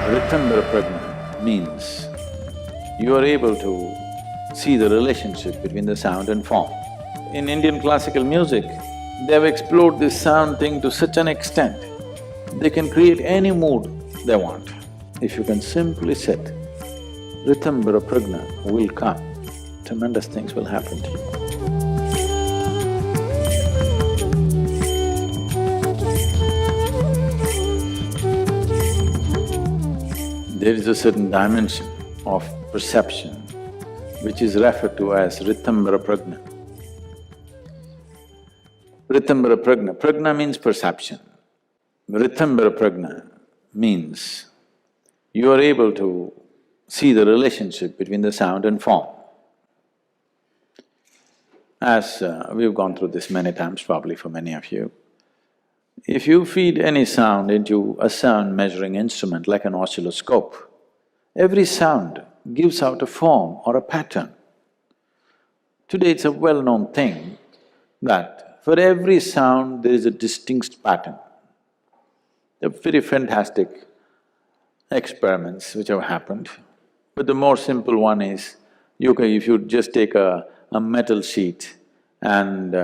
Ritambhara Pragna means you are able to see the relationship between the sound and form. In Indian classical music, they have explored this sound thing to such an extent, they can create any mood they want. If you can simply sit, Ritambhara Pragna will come, tremendous things will happen to you. There is a certain dimension of perception which is referred to as Ritambhara Pragna. Ritambhara Pragna, Pragna means perception. Ritambhara Pragna means you are able to see the relationship between the sound and form. As we've gone through this many times, probably for many of you, if you feed any sound into a sound measuring instrument like an oscilloscope, every sound gives out a form or a pattern. Today it's a well-known thing that for every sound there is a distinct pattern. There are very fantastic experiments which have happened, but the more simple one is, if you just take a metal sheet and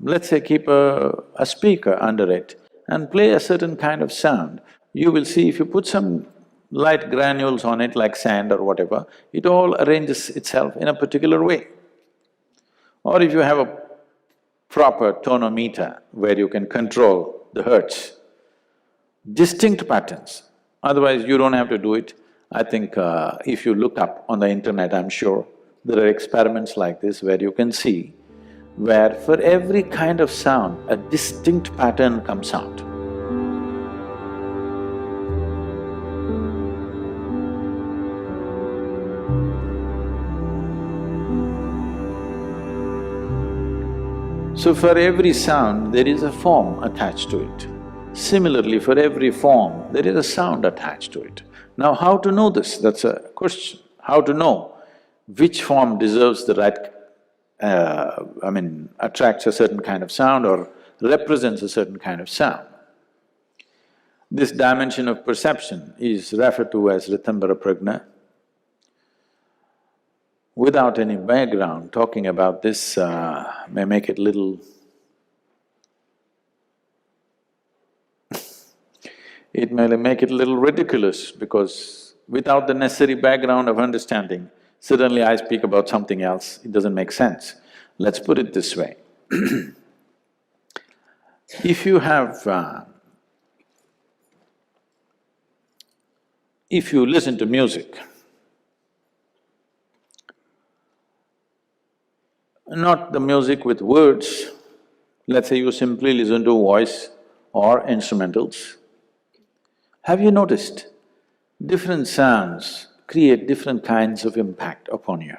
let's say keep a speaker under it and play a certain kind of sound, you will see if you put some light granules on it like sand or whatever, it all arranges itself in a particular way. Or if you have a proper tonometer where you can control the hertz, distinct patterns, otherwise you don't have to do it. I think if you look up on the internet, I'm sure there are experiments like this where you can see where for every kind of sound, a distinct pattern comes out. So for every sound, there is a form attached to it. Similarly, for every form, there is a sound attached to it. Now, how to know this? That's a question. How to know which form deserves the right… attracts a certain kind of sound or represents a certain kind of sound. This dimension of perception is referred to as Ritambhara Pragna. Without any background, talking about this may make it little… it may make it a little ridiculous because without the necessary background of understanding, suddenly I speak about something else, it doesn't make sense. Let's put it this way. If you have… if you listen to music, not the music with words, let's say you simply listen to voice or instrumentals, have you noticed different sounds create different kinds of impact upon you?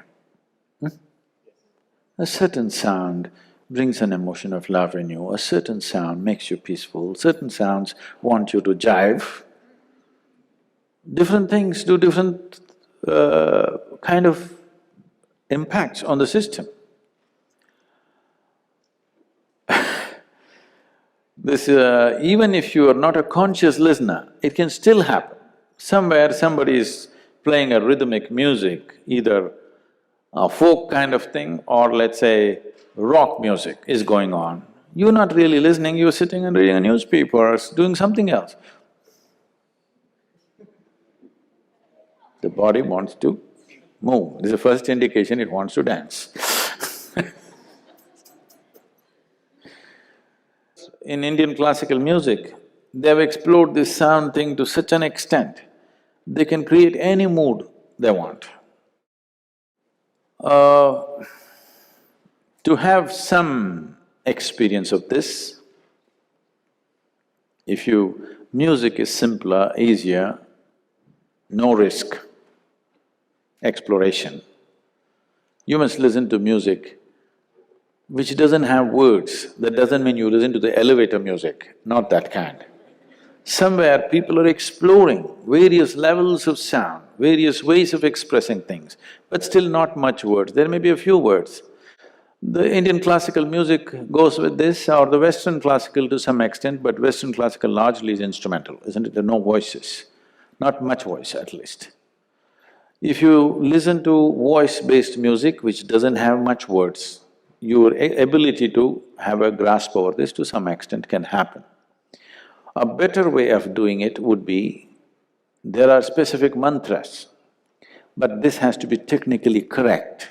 A certain sound brings an emotion of love in you, a certain sound makes you peaceful, certain sounds want you to jive. Different things do different kind of impacts on the system. Even if you are not a conscious listener, it can still happen. Somewhere somebody is playing a rhythmic music, either a folk kind of thing or let's say rock music is going on. You're not really listening, you're sitting and reading a newspaper or doing something else. The body wants to move, this is the first indication it wants to dance. In Indian classical music, they have explored this sound thing to such an extent, they can create any mood they want. To have some experience of this, music is simpler, easier, no risk, exploration. You must listen to music which doesn't have words. That doesn't mean you listen to the elevator music, not that kind. Somewhere people are exploring various levels of sound, various ways of expressing things, but still not much words, there may be a few words. The Indian classical music goes with this, or the Western classical to some extent, but Western classical largely is instrumental, isn't it? There are no voices. not much voice at least. If you listen to voice-based music which doesn't have much words, your ability to have a grasp over this to some extent can happen. A better way of doing it would be, there are specific mantras, but this has to be technically correct.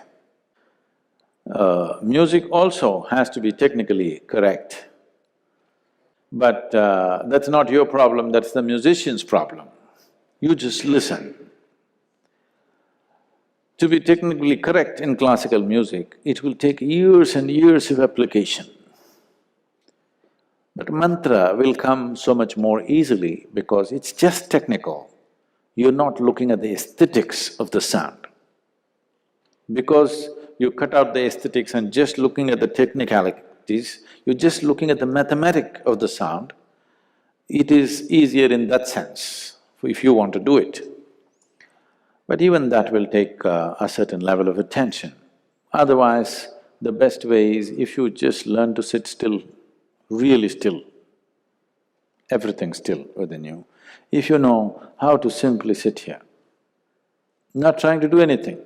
Music also has to be technically correct, but that's not your problem, that's the musician's problem. You just listen. To be technically correct in classical music, it will take years and years of application. But mantra will come so much more easily because it's just technical. You're not looking at the aesthetics of the sound. Because you cut out the aesthetics and just looking at the technicalities, you're just looking at the mathematic of the sound, it is easier in that sense, if you want to do it. But even that will take a certain level of attention. Otherwise, the best way is if you just learn to sit still, really still, everything still within you. If you know how to simply sit here, not trying to do anything,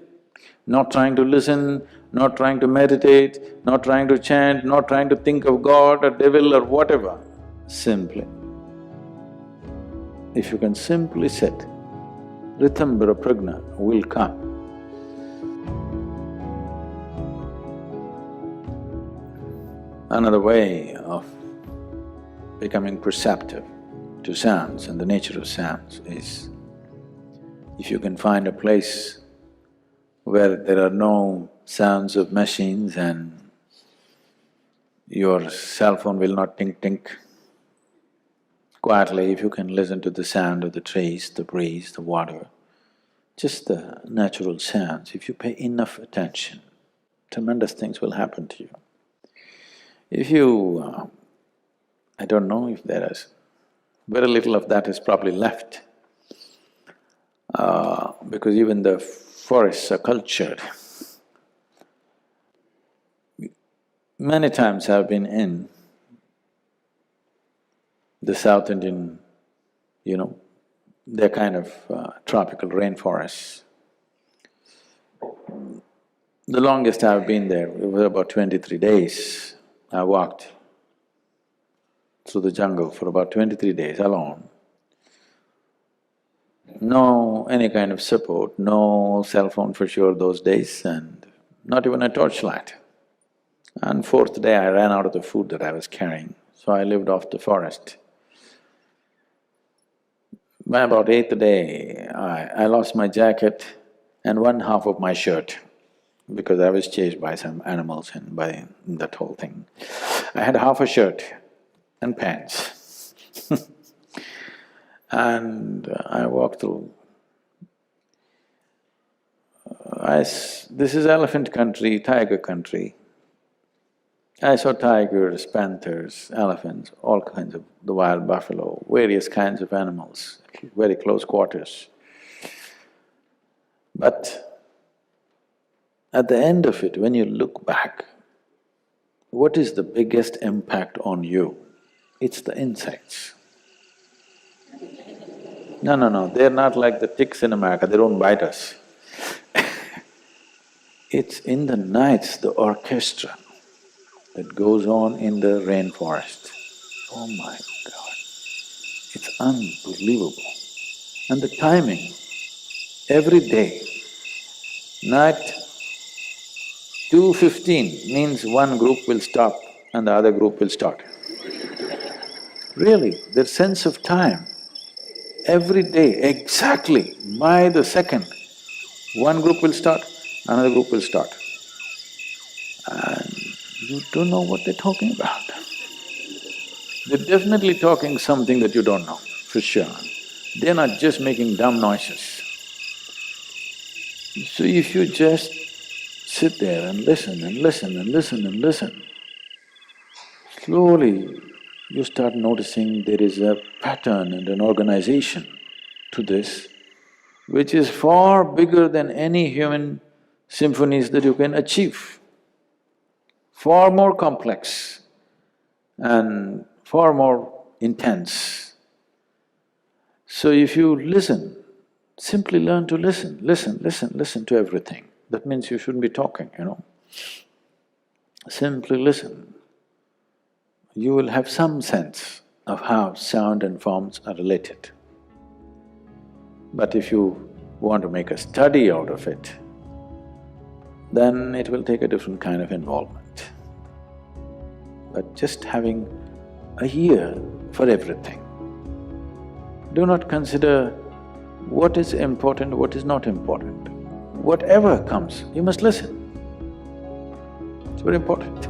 not trying to listen, not trying to meditate, not trying to chant, not trying to think of God or devil or whatever, simply. If you can simply sit, Ritambhara Pragna will come. Another way of becoming perceptive to sounds and the nature of sounds is, if you can find a place where there are no sounds of machines and your cell phone will not tink-tink, quietly if you can listen to the sound of the trees, the breeze, the water, just the natural sounds, if you pay enough attention, tremendous things will happen to you. If you… I don't know if there is… very little of that is probably left, because even the forests are cultured. Many times I've been in the South Indian, they're kind of tropical rainforests. The longest I've been there, it was about 23 days. I walked through the jungle for about 23 days alone. No any kind of support, no cell phone for sure those days, and not even a torchlight. And fourth day I ran out of the food that I was carrying, so I lived off the forest. By about eighth day, I lost my jacket and one half of my shirt because I was chased by some animals and by that whole thing. I had half a shirt and pants and I walked through. This is elephant country, tiger country. I saw tigers, panthers, elephants, all kinds of… the wild buffalo, various kinds of animals, very close quarters. But at the end of it, when you look back, what is the biggest impact on you? It's the insects. No, they're not like the ticks in America, they don't bite us. It's in the nights, the orchestra that goes on in the rainforest. Oh my God, it's unbelievable. And the timing, every day, night 2:15 means one group will stop and the other group will start. Really, their sense of time, every day, exactly by the second, one group will start, another group will start. And you don't know what they're talking about. They're definitely talking something that you don't know, for sure. They're not just making dumb noises. So if you just sit there and listen and listen and listen and listen, slowly you start noticing there is a pattern and an organization to this, which is far bigger than any human symphonies that you can achieve. Far more complex and far more intense. So if you listen, simply learn to listen, listen to everything. That means you shouldn't be talking, you know. Simply listen. You will have some sense of how sound and forms are related. But if you want to make a study out of it, then it will take a different kind of involvement. But just having a ear for everything. Do not consider what is important, what is not important. Whatever comes, you must listen. It's very important.